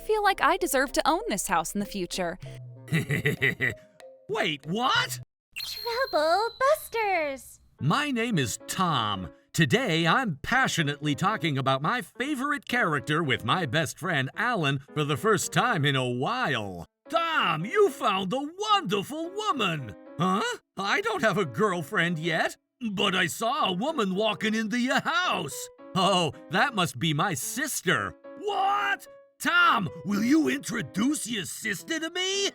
feel like I deserve to own this house in the future. Wait, what? Trouble Busters! My name is Tom. Today, I'm passionately talking about my favorite character with my best friend Alan for the first time in a while. Tom, you found a wonderful woman! Huh? I don't have a girlfriend yet, but I saw a woman walking into your house. Oh, that must be my sister. What? Tom, will you introduce your sister to me?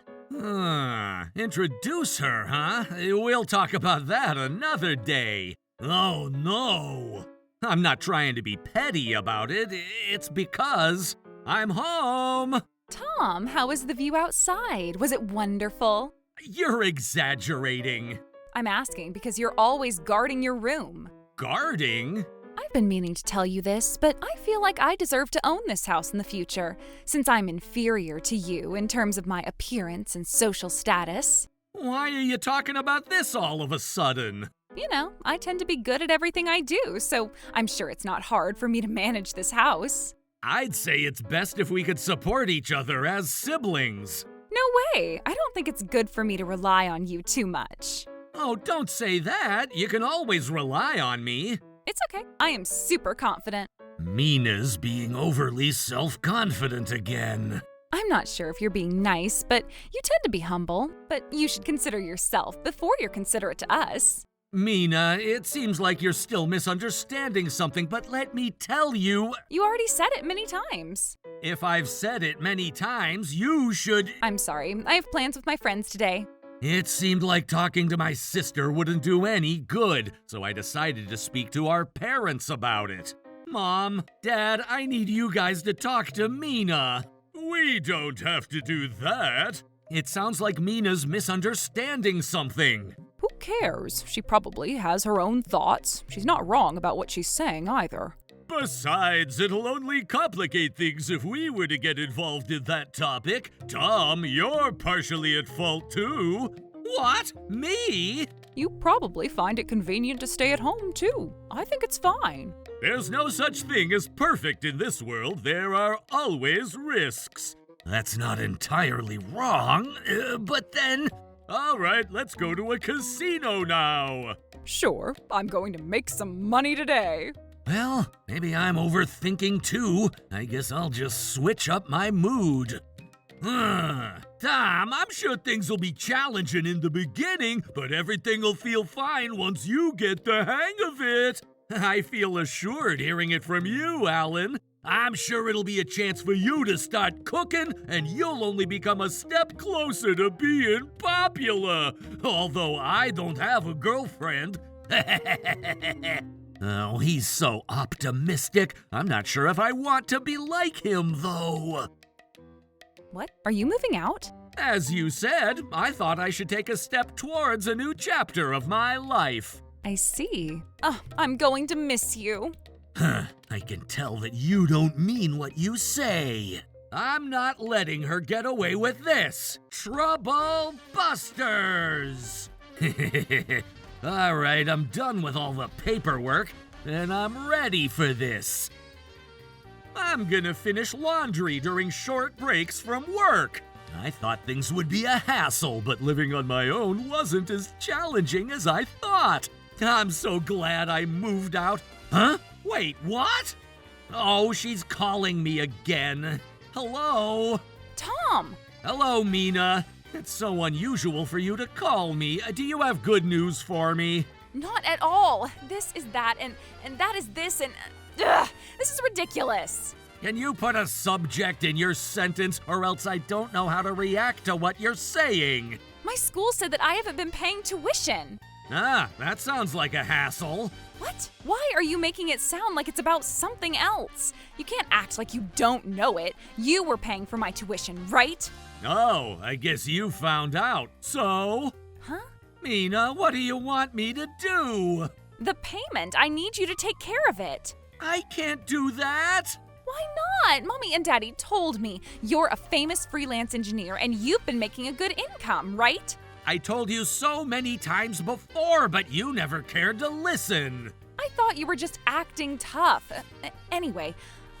Introduce her, huh? We'll talk about that another day. Oh, no. I'm not trying to be petty about it. It's because I'm home. Tom, how was the view outside? Was it wonderful? You're exaggerating. I'm asking because you're always guarding your room. Guarding? I've been meaning to tell you this, but I feel like I deserve to own this house in the future, since I'm inferior to you in terms of my appearance and social status. Why are you talking about this all of a sudden? You know, I tend to be good at everything I do, so I'm sure it's not hard for me to manage this house. I'd say it's best if we could support each other as siblings. No way! I don't think it's good for me to rely on you too much. Oh, don't say that. You can always rely on me. It's okay. I am super confident. Mina's being overly self-confident again. I'm not sure if you're being nice, but you tend to be humble. But you should consider yourself before you're considerate to us. Mina, it seems like you're still misunderstanding something, but let me tell you... You already said it many times. If I've said it many times, you should... I'm sorry. I have plans with my friends today. It seemed like talking to my sister wouldn't do any good, so I decided to speak to our parents about it. Mom, Dad, I need you guys to talk to Mina. We don't have to do that. It sounds like Mina's misunderstanding something. Who cares? She probably has her own thoughts. She's not wrong about what she's saying either. Besides, it'll only complicate things if we were to get involved in that topic. Tom, you're partially at fault too. What? Me? You probably find it convenient to stay at home too. I think it's fine. There's no such thing as perfect in this world. There are always risks. That's not entirely wrong, but then... All right, let's go to a casino now. Sure, I'm going to make some money today. Well, maybe I'm overthinking too. I guess I'll just switch up my mood. Tom, I'm sure things will be challenging in the beginning, but everything will feel fine once you get the hang of it. I feel assured hearing it from you, Alan. I'm sure it'll be a chance for you to start cooking, and you'll only become a step closer to being popular. Although I don't have a girlfriend. Oh, he's so optimistic. I'm not sure if I want to be like him, though. What? Are you moving out? As you said, I thought I should take a step towards a new chapter of my life. I see. Oh, I'm going to miss you. I can tell that you don't mean what you say. I'm not letting her get away with this. Trouble Busters! All right, I'm done with all the paperwork, and I'm ready for this. I'm gonna finish laundry during short breaks from work. I thought things would be a hassle, but living on my own wasn't as challenging as I thought. I'm so glad I moved out. Huh? Wait, what? Oh, she's calling me again. Hello? Tom! Hello, Mina. It's so unusual for you to call me. Do you have good news for me? Not at all. This is that, and that is this, and... this is ridiculous. Can you put a subject in your sentence, or else I don't know how to react to what you're saying? My school said that I haven't been paying tuition. Ah, that sounds like a hassle. What? Why are you making it sound like it's about something else? You can't act like you don't know it. You were paying for my tuition, right? Oh, I guess you found out. So? Huh? Mina, what do you want me to do? The payment. I need you to take care of it. I can't do that. Why not? Mommy and Daddy told me you're a famous freelance engineer and you've been making a good income, right? I told you so many times before, but you never cared to listen. I thought you were just acting tough. Anyway,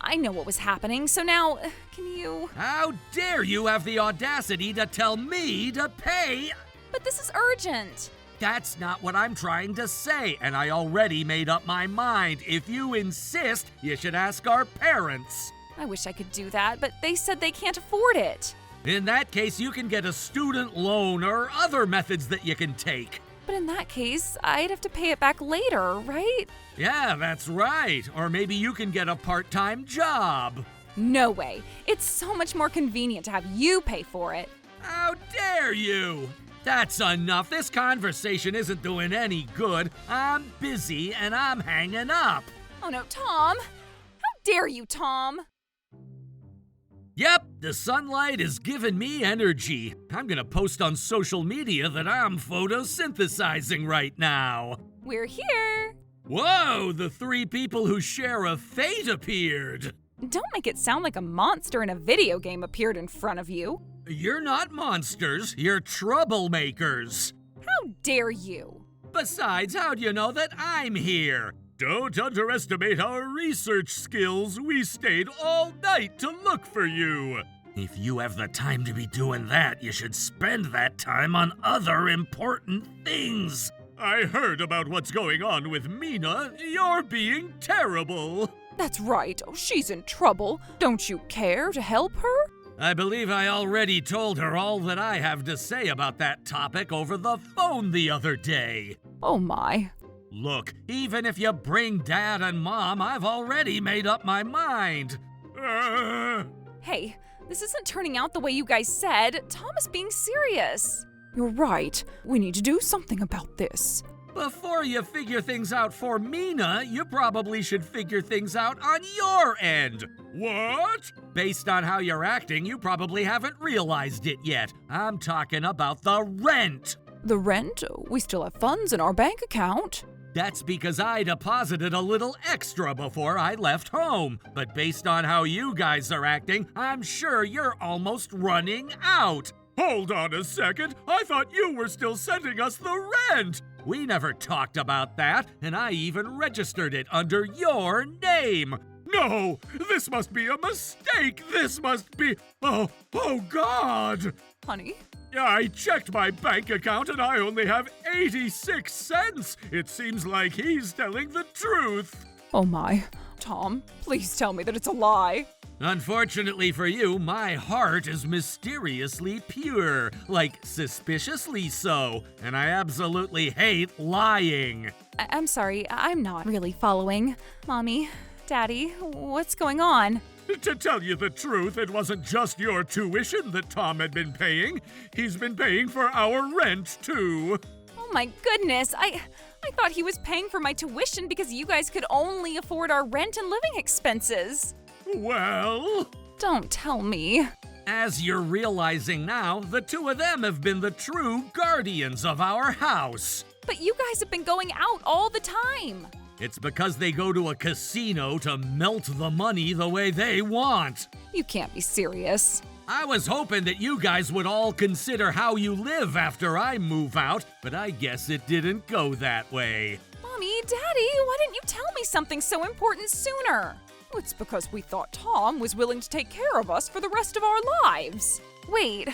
I know what was happening, so now, can you… How dare you have the audacity to tell me to pay? But this is urgent. That's not what I'm trying to say, and I already made up my mind. If you insist, you should ask our parents. I wish I could do that, but they said they can't afford it. In that case, you can get a student loan or other methods that you can take. But in that case, I'd have to pay it back later, right? Yeah, that's right. Or maybe you can get a part-time job. No way. It's so much more convenient to have you pay for it. How dare you? That's enough. This conversation isn't doing any good. I'm busy and I'm hanging up. Oh no, Tom! How dare you, Tom? Yep, the sunlight is giving me energy. I'm gonna post on social media that I'm photosynthesizing right now. We're here! Whoa, the three people who share a fate appeared. Don't make it sound like a monster in a video game appeared in front of you. You're not monsters, you're troublemakers. How dare you? Besides, how do you know that I'm here? Don't underestimate our research skills. We stayed all night to look for you. If you have the time to be doing that, you should spend that time on other important things. I heard about what's going on with Mina. You're being terrible. That's right. Oh, she's in trouble. Don't you care to help her? I believe I already told her all that I have to say about that topic over the phone the other day. Oh my. Look, even if you bring Dad and Mom, I've already made up my mind. Hey, this isn't turning out the way you guys said. Tom is being serious. You're right. We need to do something about this. Before you figure things out for Mina, you probably should figure things out on your end. What? Based on how you're acting, you probably haven't realized it yet. I'm talking about the rent. The rent? We still have funds in our bank account. That's because I deposited a little extra before I left home. But based on how you guys are acting, I'm sure you're almost running out. Hold on a second. I thought you were still sending us the rent. We never talked about that, and I even registered it under your name. No, this must be a mistake. This must be... Oh God. Honey? I checked my bank account and I only have 86 cents. It seems like he's telling the truth. Oh my. Tom, please tell me that it's a lie. Unfortunately for you, my heart is mysteriously pure, like suspiciously so, and I absolutely hate lying. I'm sorry, I'm not really following. Mommy, Daddy, what's going on? To tell you the truth, it wasn't just your tuition that Tom had been paying. He's been paying for our rent, too. Oh my goodness, I thought he was paying for my tuition because you guys could only afford our rent and living expenses. Well... Don't tell me. As you're realizing now, the two of them have been the true guardians of our house. But you guys have been going out all the time. It's because they go to a casino to melt the money the way they want. You can't be serious. I was hoping that you guys would all consider how you live after I move out, but I guess it didn't go that way. Mommy, Daddy, why didn't you tell me something so important sooner? It's because we thought Tom was willing to take care of us for the rest of our lives. Wait,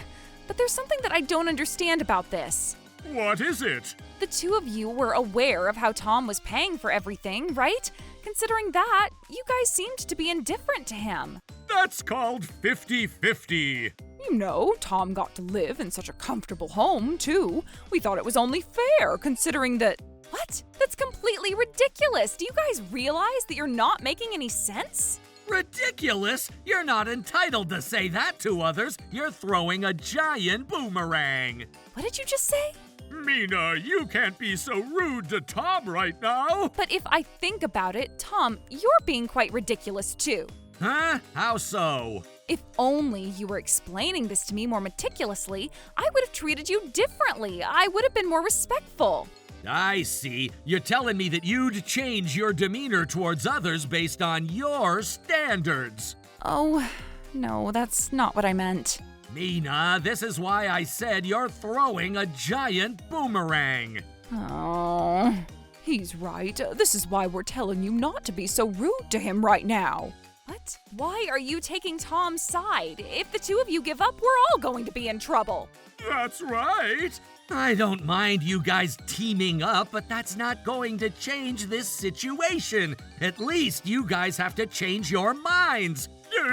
but there's something that I don't understand about this. What is it? The two of you were aware of how Tom was paying for everything, right? Considering that, you guys seemed to be indifferent to him. That's called 50-50. You know, Tom got to live in such a comfortable home, too. We thought it was only fair, considering that… What? That's completely ridiculous! Do you guys realize that you're not making any sense? Ridiculous? You're not entitled to say that to others. You're throwing a giant boomerang. What did you just say? Mina, you can't be so rude to Tom right now. But if I think about it, Tom, you're being quite ridiculous too. Huh? How so? If only you were explaining this to me more meticulously, I would have treated you differently. I would have been more respectful. I see. You're telling me that you'd change your demeanor towards others based on your standards. Oh, no, that's not what I meant. Mina, this is why I said you're throwing a giant boomerang. Oh, he's right. This is why we're telling you not to be so rude to him right now. What? it? Why are you taking Tom's side? If the two of you give up, we're all going to be in trouble. That's right. I don't mind you guys teaming up, but that's not going to change this situation. At least you guys have to change your minds.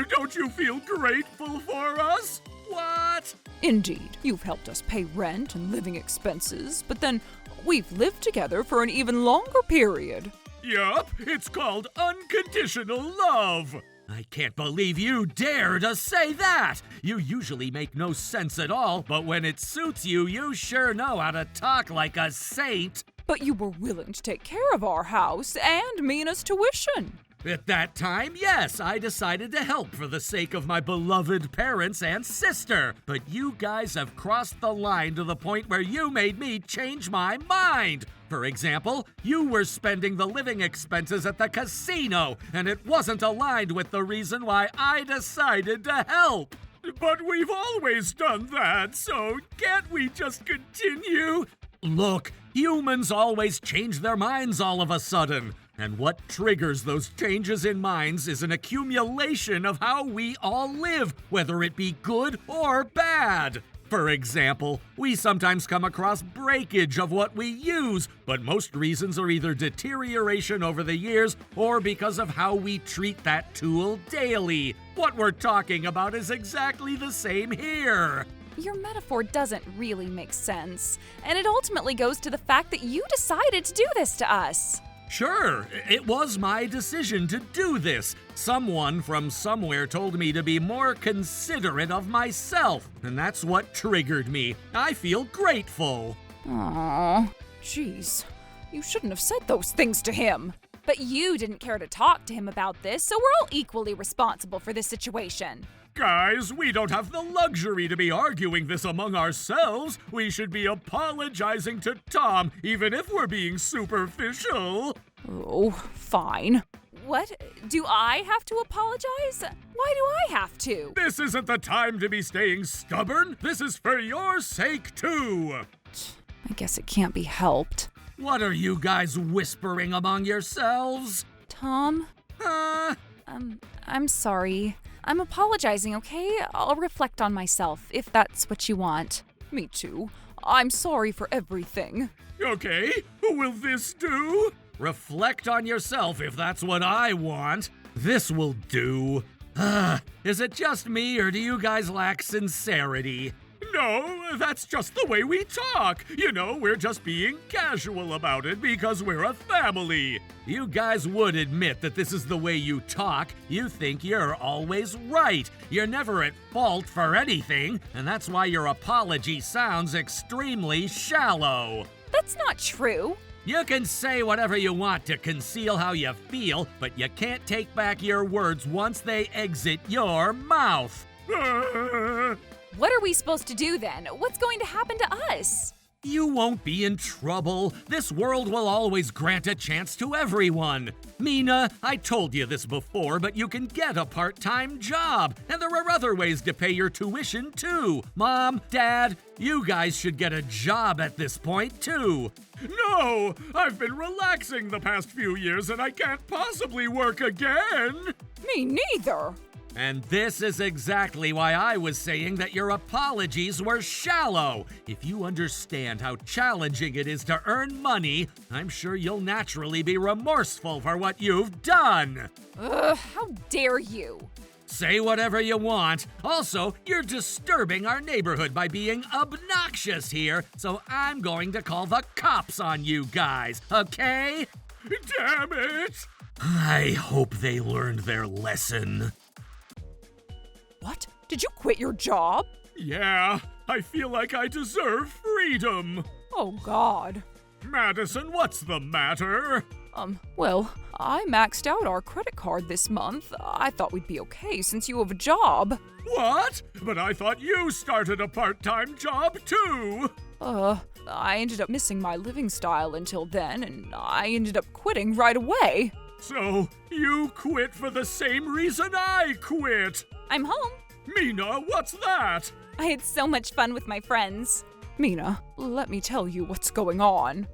Don't you feel grateful for us? What? Indeed, you've helped us pay rent and living expenses, but then we've lived together for an even longer period. Yup, it's called unconditional love. I can't believe you dare to say that! You usually make no sense at all, but when it suits you, you sure know how to talk like a saint. But you were willing to take care of our house and Mina's tuition. At that time, yes, I decided to help for the sake of my beloved parents and sister. But you guys have crossed the line to the point where you made me change my mind. For example, you were spending the living expenses at the casino, and it wasn't aligned with the reason why I decided to help. But we've always done that, so can't we just continue? Look, humans always change their minds all of a sudden. And what triggers those changes in minds is an accumulation of how we all live, whether it be good or bad. For example, we sometimes come across breakage of what we use, but most reasons are either deterioration over the years or because of how we treat that tool daily. What we're talking about is exactly the same here. Your metaphor doesn't really make sense, and it ultimately goes to the fact that you decided to do this to us. Sure, it was my decision to do this. Someone from somewhere told me to be more considerate of myself, and that's what triggered me. I feel grateful. Aww, jeez, you shouldn't have said those things to him. But you didn't care to talk to him about this, so we're all equally responsible for this situation. Guys, we don't have the luxury to be arguing this among ourselves. We should be apologizing to Tom, even if we're being superficial. Oh, fine. What? Do I have to apologize? Why do I have to? This isn't the time to be staying stubborn. This is for your sake, too. I guess it can't be helped. What are you guys whispering among yourselves? Tom? I'm sorry. I'm apologizing, okay? I'll reflect on myself, if that's what you want. Me too. I'm sorry for everything. Okay, will this do? Reflect on yourself if that's what I want. This will do. Is it just me, or do you guys lack sincerity? No, that's just the way we talk. You know, we're just being casual about it because we're a family. You guys would admit that this is the way you talk. You think you're always right. You're never at fault for anything, and that's why your apology sounds extremely shallow. That's not true. You can say whatever you want to conceal how you feel, but you can't take back your words once they exit your mouth. What are we supposed to do then? What's going to happen to us? You won't be in trouble. This world will always grant a chance to everyone. Mina, I told you this before, but you can get a part-time job. And there are other ways to pay your tuition, too. Mom, Dad, you guys should get a job at this point, too. No! I've been relaxing the past few years and I can't possibly work again! Me neither! And this is exactly why I was saying that your apologies were shallow. If you understand how challenging it is to earn money, I'm sure you'll naturally be remorseful for what you've done. How dare you? Say whatever you want. Also, you're disturbing our neighborhood by being obnoxious here, so I'm going to call the cops on you guys, okay? Damn it! I hope they learned their lesson. What? Did you quit your job? Yeah, I feel like I deserve freedom. Oh, God. Madison, what's the matter? Well, I maxed out our credit card this month. I thought we'd be okay since you have a job. What? But I thought you started a part-time job, too. I ended up missing my living style until then, and I ended up quitting right away. So, you quit for the same reason I quit. I'm home. Mina, what's that? I had so much fun with my friends. Mina, let me tell you what's going on.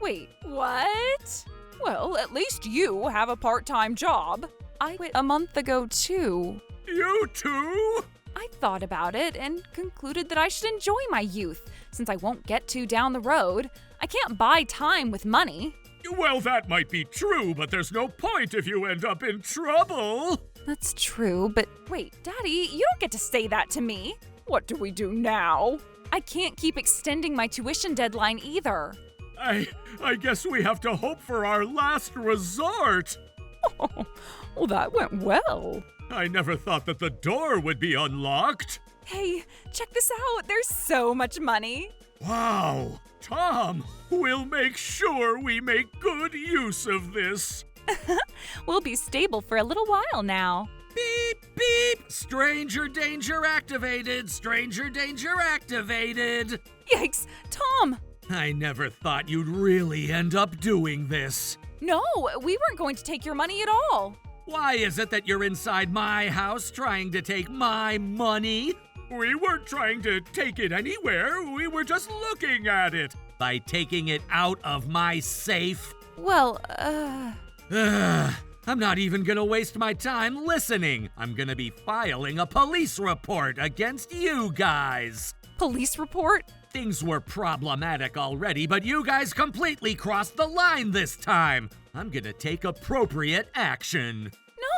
Wait, what? Well, at least you have a part-time job. I quit a month ago, too. You too? I thought about it and concluded that I should enjoy my youth, since I won't get to down the road. I can't buy time with money. Well, that might be true, but there's no point if you end up in trouble. That's true, but wait, Daddy, you don't get to say that to me. What do we do now? I can't keep extending my tuition deadline either. I guess we have to hope for our last resort. Oh, well, that went well. I never thought that the door would be unlocked. Hey, check this out. There's so much money. Wow, Tom, we'll make sure we make good use of this. We'll be stable for a little while now. Beep, beep! Stranger danger activated! Stranger danger activated! Yikes, Tom! I never thought you'd really end up doing this. No, we weren't going to take your money at all. Why is it that you're inside my house trying to take my money? We weren't trying to take it anywhere. We were just looking at it. By taking it out of my safe. Well, I'm not even gonna waste my time listening. I'm gonna be filing a police report against you guys. Police report? Things were problematic already, but you guys completely crossed the line this time. I'm gonna take appropriate action.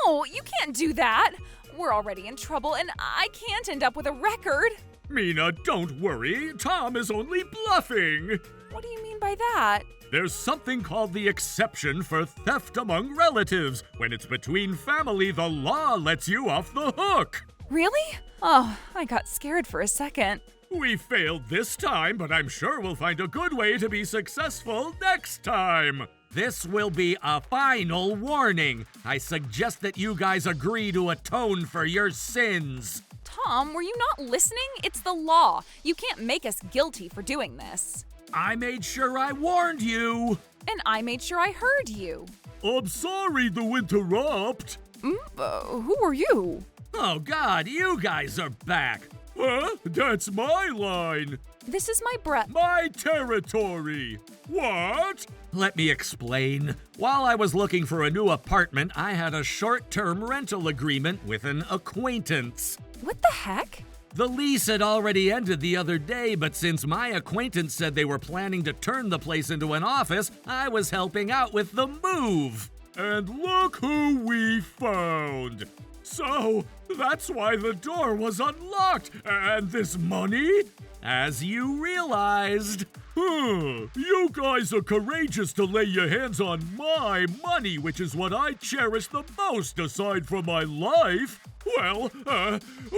No, you can't do that. We're already in trouble, and I can't end up with a record. Mina, don't worry. Tom is only bluffing. What do you mean by that? There's something called the exception for theft among relatives. When it's between family, the law lets you off the hook. Really? Oh, I got scared for a second. We failed this time, but I'm sure we'll find a good way to be successful next time. This will be a final warning. I suggest that you guys agree to atone for your sins. Tom, were you not listening? It's the law. You can't make us guilty for doing this. I made sure I warned you. And I made sure I heard you. I'm sorry to interrupt. Who are you? Oh God, you guys are back. Huh? That's my line. This is my breath. My territory. What? Let me explain. While I was looking for a new apartment, I had a short-term rental agreement with an acquaintance. What the heck? The lease had already ended the other day, but since my acquaintance said they were planning to turn the place into an office, I was helping out with the move. And look who we found. So, that's why the door was unlocked. And this money? As you realized. You guys are courageous to lay your hands on my money, which is what I cherish the most aside from my life. Well,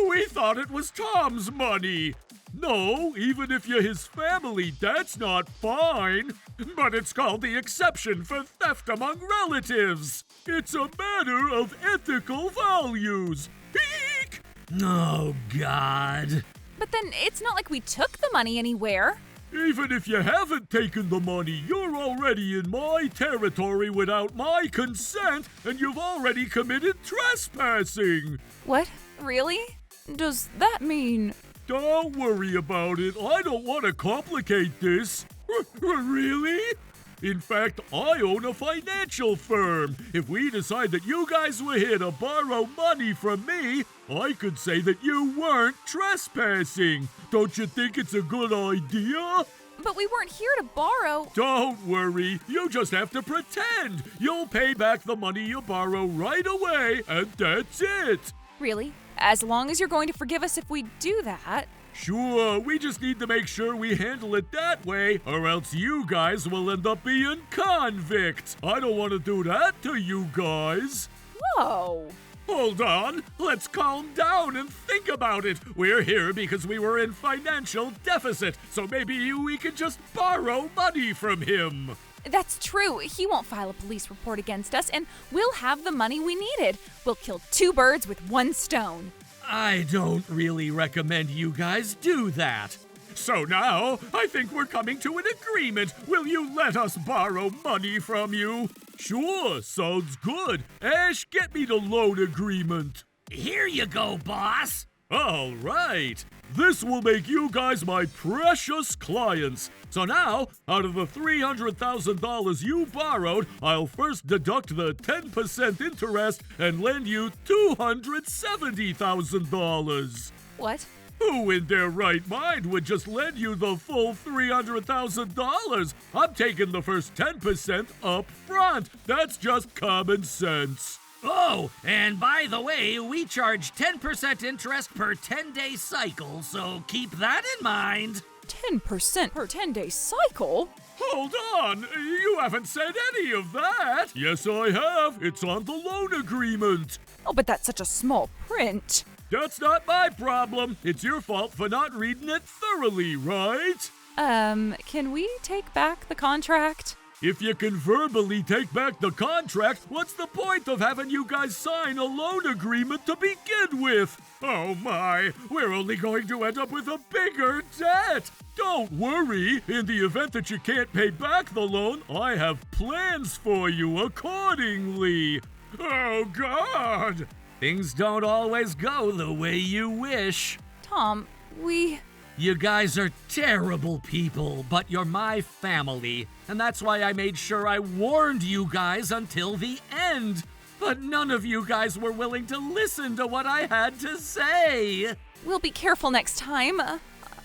we thought it was Tom's money. No, even if you're his family, that's not fine. But it's called the exception for theft among relatives. It's a matter of ethical values. Eek! Oh, God. But then it's not like we took the money anywhere. Even if you haven't taken the money, you're already in my territory without my consent, and you've already committed trespassing. What? Really? Does that mean... Don't worry about it. I don't want to complicate this. Really? In fact, I own a financial firm. If we decide that you guys were here to borrow money from me, I could say that you weren't trespassing. Don't you think it's a good idea? But we weren't here to borrow. Don't worry. You just have to pretend. You'll pay back the money you borrow right away, and that's it. Really? As long as you're going to forgive us if we do that. Sure, we just need to make sure we handle it that way, or else you guys will end up being convicts. I don't want to do that to you guys. Whoa. Hold on, let's calm down and think about it. We're here because we were in financial deficit, so maybe we could just borrow money from him. That's true. He won't file a police report against us, and we'll have the money we needed. We'll kill two birds with one stone. I don't really recommend you guys do that. So now, I think we're coming to an agreement. Will you let us borrow money from you? Sure, sounds good. Ash, get me the loan agreement. Here you go, boss. All right. This will make you guys my precious clients. So now, out of the $300,000 you borrowed, I'll first deduct the 10% interest and lend you $270,000. What? Who in their right mind would just lend you the full $300,000? I'm taking the first 10% up front. That's just common sense. Oh, and by the way, we charge 10% interest per 10-day cycle, so keep that in mind. 10% per 10-day cycle? Hold on, you haven't said any of that. Yes, I have. It's on the loan agreement. Oh, but that's such a small print. That's not my problem. It's your fault for not reading it thoroughly, right? Can we take back the contract? If you can verbally take back the contract, what's the point of having you guys sign a loan agreement to begin with? Oh my, we're only going to end up with a bigger debt. Don't worry, in the event that you can't pay back the loan, I have plans for you accordingly. Oh God! Things don't always go the way you wish. Tom, You guys are terrible people, but you're my family, and that's why I made sure I warned you guys until the end. But none of you guys were willing to listen to what I had to say. We'll be careful next time.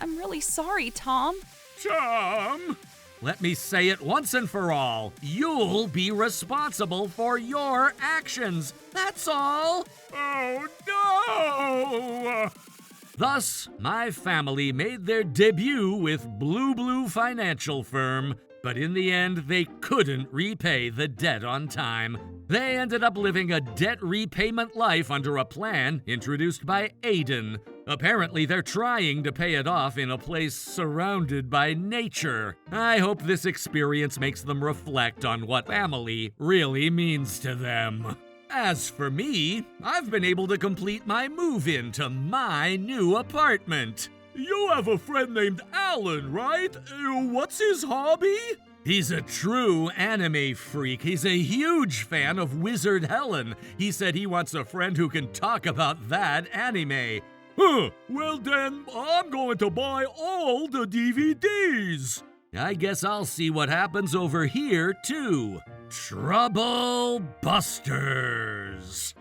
I'm really sorry, Tom. Tom! Let me say it once and for all. You'll be responsible for your actions. That's all. Oh no! Thus, my family made their debut with Blue Financial Firm, but in the end, they couldn't repay the debt on time. They ended up living a debt repayment life under a plan introduced by Aiden. Apparently, they're trying to pay it off in a place surrounded by nature. I hope this experience makes them reflect on what family really means to them. As for me, I've been able to complete my move-in to my new apartment. You have a friend named Alan, right? What's his hobby? He's a true anime freak. He's a huge fan of Wizard Helen. He said he wants a friend who can talk about that anime. Huh, well then, I'm going to buy all the DVDs. I guess I'll see what happens over here, too. Trouble Busters.